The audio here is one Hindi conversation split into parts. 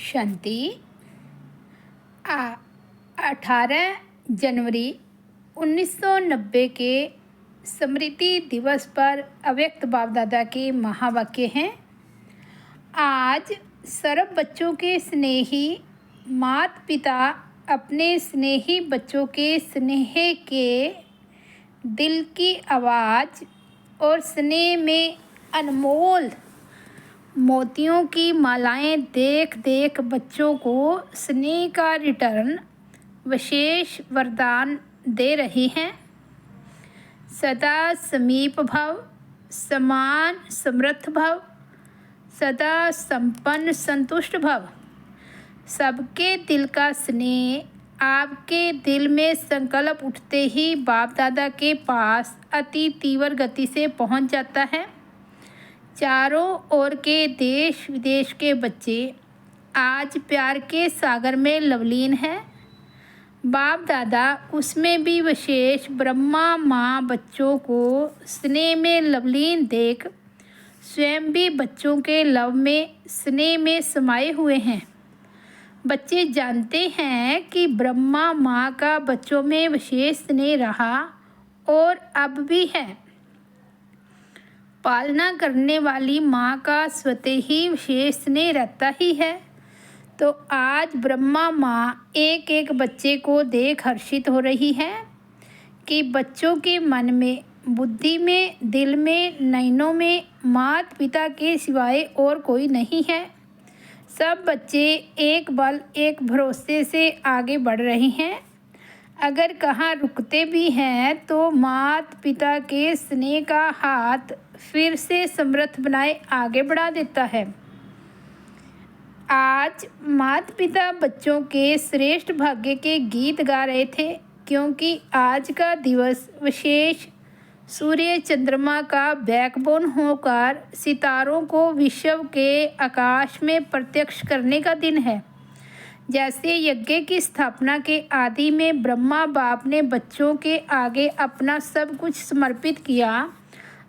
शांति। 18 जनवरी 1990 के स्मृति दिवस पर अव्यक्त बाप दादा के महावाक्य हैं। आज सर्व बच्चों के स्नेही माता पिता अपने स्नेही बच्चों के स्नेह के दिल की आवाज़ और स्नेह में अनमोल मोतियों की मालाएं देख देख बच्चों को स्नेह का रिटर्न विशेष वरदान दे रही हैं। सदा समीप भव, समान समृद्ध भव, सदा संपन्न संतुष्ट भव। सबके दिल का स्नेह आपके दिल में संकल्प उठते ही बाप दादा के पास अति तीव्र गति से पहुंच जाता है। चारों ओर के देश विदेश के बच्चे आज प्यार के सागर में लवलीन हैं। बाप दादा उसमें भी विशेष ब्रह्मा माँ बच्चों को स्नेह में लवलीन देख स्वयं भी बच्चों के लव में स्नेह में समाये हुए हैं। बच्चे जानते हैं कि ब्रह्मा माँ का बच्चों में विशेष स्नेह रहा और अब भी है। पालना करने वाली माँ का स्वतः ही विशेष स्नेह रहता ही है। तो आज ब्रह्मा माँ एक एक बच्चे को देख हर्षित हो रही है कि बच्चों के मन में, बुद्धि में, दिल में, नयनों में माता पिता के सिवाय और कोई नहीं है। सब बच्चे एक बल एक भरोसे से आगे बढ़ रहे हैं। अगर कहाँ रुकते भी हैं तो माता पिता के स्नेह का हाथ फिर से समृद्ध बनाए आगे बढ़ा देता है। आज माता पिता बच्चों के श्रेष्ठ भाग्य के गीत गा रहे थे, क्योंकि आज का दिवस विशेष सूर्य चंद्रमा का बैकबोन होकर सितारों को विश्व के आकाश में प्रत्यक्ष करने का दिन है। जैसे यज्ञ की स्थापना के आदि में ब्रह्मा बाप ने बच्चों के आगे अपना सब कुछ समर्पित किया,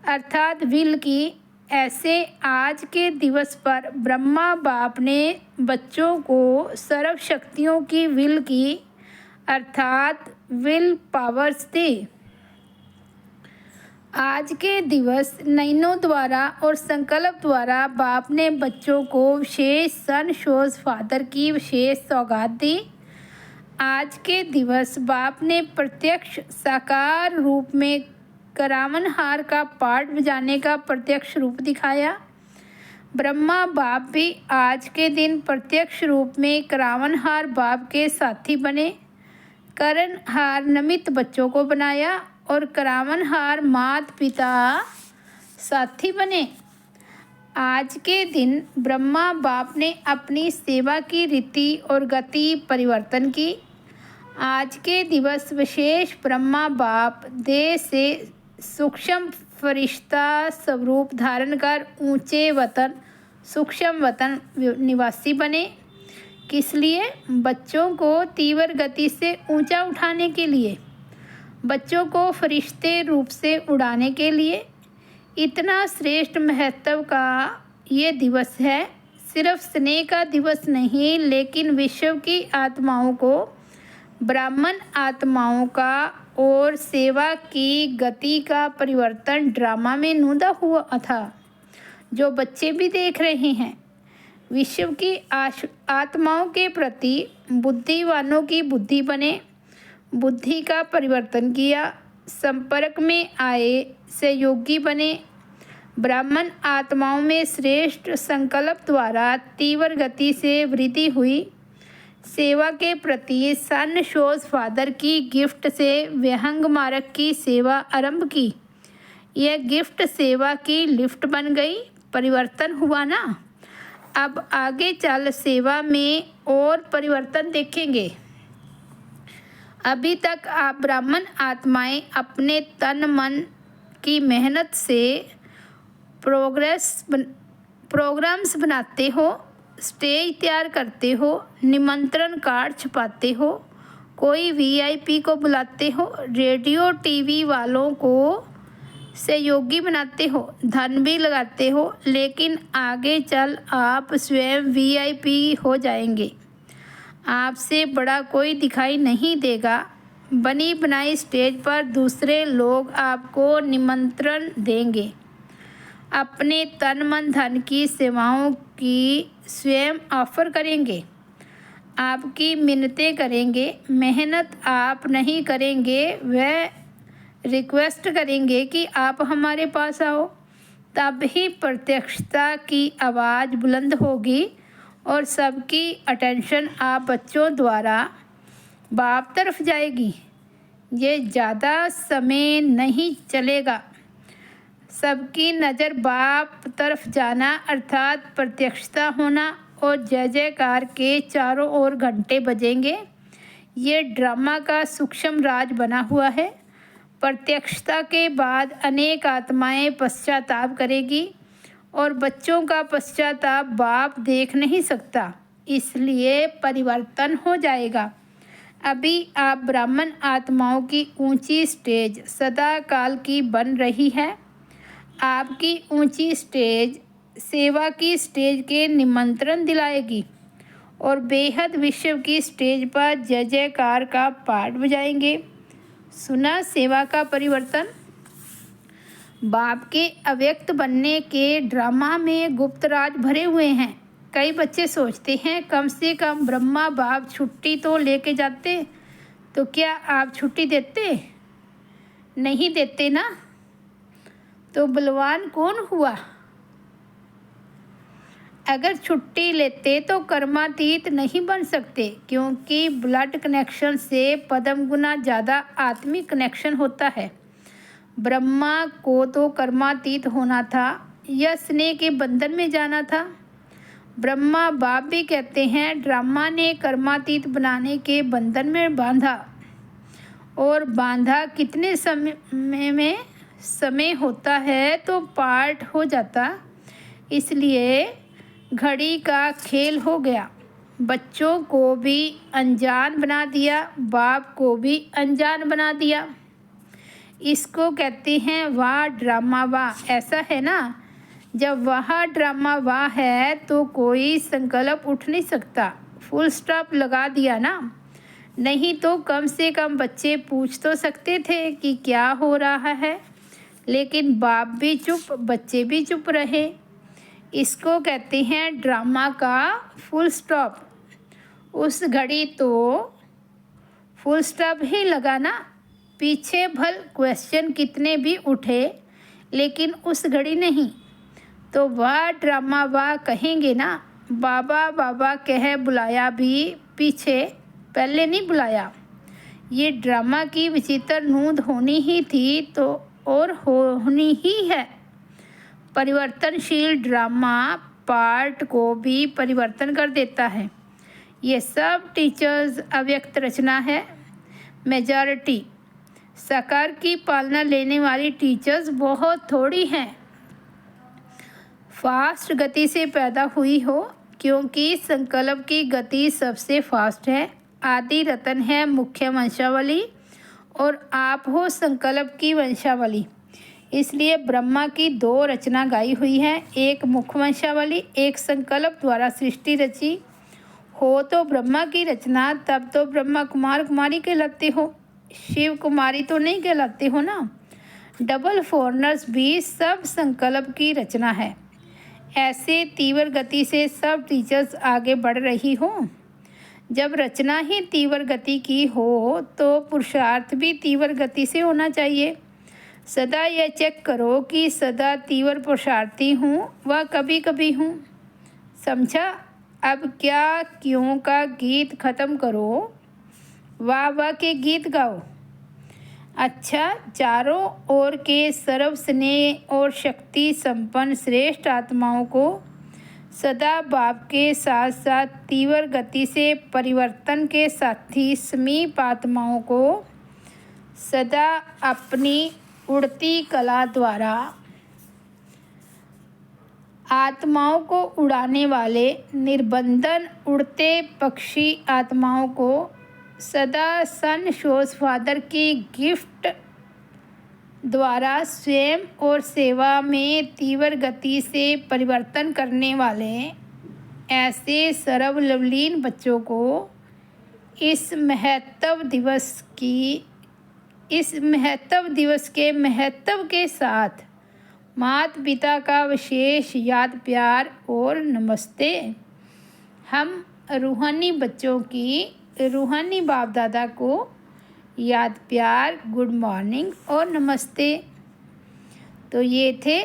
अर्थात विल की, ऐसे आज के दिवस पर ब्रह्मा बाप ने बच्चों को सर्व शक्तियों की विल की, अर्थात विल पावर्स दी। आज के दिवस नयनों द्वारा और संकल्प द्वारा बाप ने बच्चों को विशेष सन शोज फादर की विशेष सौगात दी। आज के दिवस बाप ने प्रत्यक्ष साकार रूप में करावनहार का पाठ बजाने का प्रत्यक्ष रूप दिखाया। ब्रह्मा बाप भी आज के दिन प्रत्यक्ष रूप में करावनहार बाप के साथी बने। करणहार नमित बच्चों को बनाया और करावनहार माता पिता साथी बने। आज के दिन ब्रह्मा बाप ने अपनी सेवा की रीति और गति परिवर्तन की। आज के दिवस विशेष ब्रह्मा बाप देह से सूक्ष्म फरिश्ता स्वरूप धारण कर ऊंचे वतन सूक्ष्म वतन निवासी बने। किस लिए? बच्चों को तीव्र गति से ऊंचा उठाने के लिए, बच्चों को फरिश्ते रूप से उड़ाने के लिए। इतना श्रेष्ठ महत्व का ये दिवस है। सिर्फ स्नेह का दिवस नहीं, लेकिन विश्व की आत्माओं को, ब्राह्मण आत्माओं का और सेवा की गति का परिवर्तन ड्रामा में नूदा हुआ था, जो बच्चे भी देख रहे हैं। विश्व की आत्माओं के प्रति बुद्धिवानों की बुद्धि बने, बुद्धि का परिवर्तन किया, संपर्क में आए, सहयोगी बने। ब्राह्मण आत्माओं में श्रेष्ठ संकल्प द्वारा तीव्र गति से वृद्धि हुई। सेवा के प्रति सन शोज फादर की गिफ्ट से विहंग मार्ग की सेवा आरंभ की। यह गिफ्ट सेवा की लिफ्ट बन गई। परिवर्तन हुआ ना। अब आगे चल सेवा में और परिवर्तन देखेंगे। अभी तक आप ब्राह्मण आत्माएं अपने तन मन की मेहनत से प्रोग्राम्स बनाते हो, स्टेज तैयार करते हो, निमंत्रण कार्ड छपाते हो, कोई वीआईपी को बुलाते हो, रेडियो टीवी वालों को सहयोगी बनाते हो, धन भी लगाते हो, लेकिन आगे चल आप स्वयं वीआईपी हो जाएंगे। आपसे बड़ा कोई दिखाई नहीं देगा। बनी बनाई स्टेज पर दूसरे लोग आपको निमंत्रण देंगे। अपने तन मन धन की सेवाओं की स्वयं ऑफर करेंगे। आपकी मिन्नतें करेंगे। मेहनत आप नहीं करेंगे, वह रिक्वेस्ट करेंगे कि आप हमारे पास आओ। तब ही प्रत्यक्षता की आवाज़ बुलंद होगी और सबकी अटेंशन आप बच्चों द्वारा बाप तरफ जाएगी। ये ज़्यादा समय नहीं चलेगा। सबकी नज़र बाप तरफ जाना अर्थात प्रत्यक्षता होना और जय जयकार के चारों ओर घंटे बजेंगे। ये ड्रामा का सूक्ष्म राज बना हुआ है। प्रत्यक्षता के बाद अनेक आत्माएं पश्चाताप करेगी और बच्चों का पश्चाताप बाप देख नहीं सकता, इसलिए परिवर्तन हो जाएगा। अभी आप ब्राह्मण आत्माओं की ऊंची स्टेज सदा काल की बन रही है। आपकी ऊंची स्टेज सेवा की स्टेज के निमंत्रण दिलाएगी और बेहद विश्व की स्टेज पर जय जयकार का पाठ बजाएंगे। सुना सेवा का परिवर्तन। बाप के अव्यक्त बनने के ड्रामा में गुप्त राज भरे हुए हैं। कई बच्चे सोचते हैं कम से कम ब्रह्मा बाप छुट्टी तो लेके जाते, तो क्या आप छुट्टी देते? नहीं देते ना, तो बलवान कौन हुआ? अगर छुट्टी लेते तो कर्मातीत नहीं बन सकते, क्योंकि ब्लड कनेक्शन से पद्म गुना ज़्यादा आत्मिक कनेक्शन होता है। ब्रह्मा को तो कर्मातीत होना था या स्नेह के बंधन में जाना था। ब्रह्मा बाप भी कहते हैं ड्रामा ने कर्मातीत बनाने के बंधन में बांधा, और बांधा कितने समय होता है तो पाठ हो जाता, इसलिए घड़ी का खेल हो गया। बच्चों को भी अनजान बना दिया, बाप को भी अनजान बना दिया। इसको कहते हैं वाह ड्रामा वाह। ऐसा है ना, जब वह ड्रामा वाह है तो कोई संकल्प उठ नहीं सकता। फुल स्टॉप लगा दिया ना। नहीं तो कम से कम बच्चे पूछ तो सकते थे कि क्या हो रहा है, लेकिन बाप भी चुप, बच्चे भी चुप रहे। इसको कहते हैं ड्रामा का फुल स्टॉप। उस घड़ी तो फुल स्टॉप ही लगा ना। पीछे भल क्वेश्चन कितने भी उठे, लेकिन उस घड़ी नहीं। तो वाह ड्रामा वाह कहेंगे ना। बाबा बाबा कह बुलाया भी पीछे, पहले नहीं बुलाया। ये ड्रामा की विचित्र नूंद होनी ही थी तो और होनी ही है। परिवर्तनशील ड्रामा पार्ट को भी परिवर्तन कर देता है। ये सब टीचर्स अव्यक्त रचना है। मेजॉरिटी साकार की पालना लेने वाली टीचर्स बहुत थोड़ी हैं। फास्ट गति से पैदा हुई हो, क्योंकि संकल्प की गति सबसे फास्ट है। आदि रतन है मुख्य वंशावली और आप हो संकल्प की वंशावली। इसलिए ब्रह्मा की दो रचना गाई हुई है, एक मुख्य वंशावली, एक संकल्प द्वारा सृष्टि रची हो तो ब्रह्मा की रचना, तब तो ब्रह्मा कुमार कुमारी कहलाते हो, शिव कुमारी तो नहीं कहलाते हो ना। डबल फॉरनर्स भी सब संकल्प की रचना है। ऐसे तीव्र गति से सब टीचर्स आगे बढ़ रही हो। जब रचना ही तीव्र गति की हो तो पुरुषार्थ भी तीव्र गति से होना चाहिए। सदा यह चेक करो कि सदा तीव्र पुरुषार्थी हूँ व कभी कभी हूँ। समझा? अब क्या क्यों का गीत ख़त्म करो, वाह वाह के गीत गाओ। अच्छा, चारों ओर के सर्व स्नेह और शक्ति संपन्न श्रेष्ठ आत्माओं को सदा बाप के साथ साथ तीव्र गति से परिवर्तन के साथी समीप आत्माओं को सदा अपनी उड़ती कला द्वारा आत्माओं को उड़ाने वाले निर्बंधन उड़ते पक्षी आत्माओं को सदा सन शोज फादर की गिफ्ट द्वारा स्वयं और सेवा में तीव्र गति से परिवर्तन करने वाले ऐसे सर्वलवलीन बच्चों को इस महत्व दिवस के महत्व के साथ माता पिता का विशेष याद प्यार और नमस्ते। हम रूहानी बच्चों की रूहानी बाप दादा को याद प्यार, गुड मॉर्निंग और नमस्ते। तो ये थे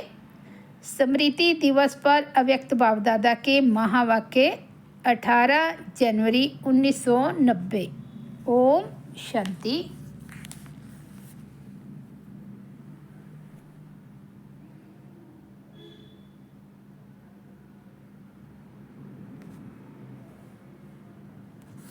स्मृति दिवस पर अव्यक्त बाप दादा के महावाक्य 18 जनवरी 1990। ओम शांति।